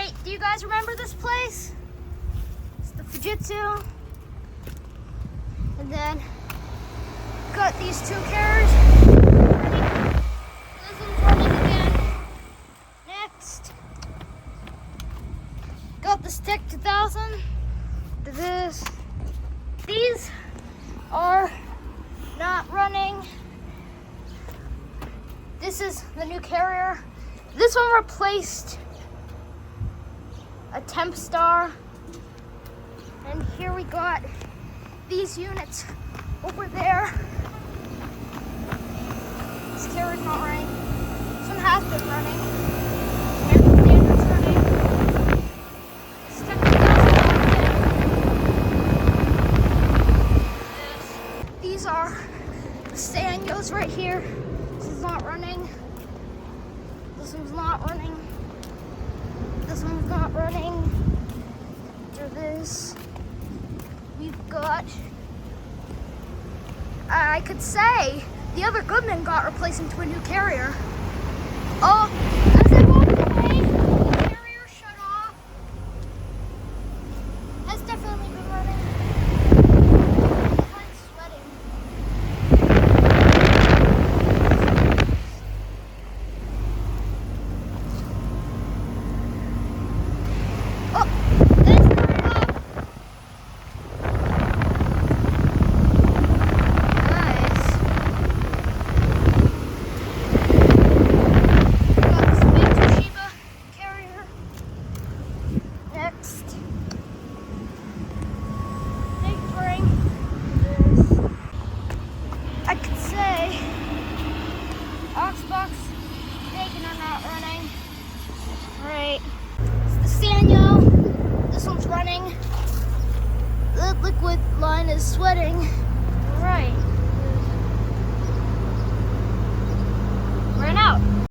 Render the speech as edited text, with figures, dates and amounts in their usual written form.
Alright, do you guys remember this place? It's the Fujitsu. And then got these two carriers. This one's running again. Next. Got this Tech 2000. This. These are not running. This is the new carrier. This one replaced a Temp Star. And here we got these units over there. This carrier's not running. This one has been running. Everything's running. Step These are the Sanyos right here. This is not running. This one's not running. This one's not running. After this, we've got, I could say, the other Goodman got replaced into a new carrier. Oh, as I walked away, the carrier shut off. Has definitely been running. I'm kind of sweating. Oh, there's the up. Nice. Got this big Toshiba carrier. Next. Big ring. This. I could say Oxbox, Bacon are not running. Right. It's the Sanyo. This one's running. The liquid line is sweating. Right.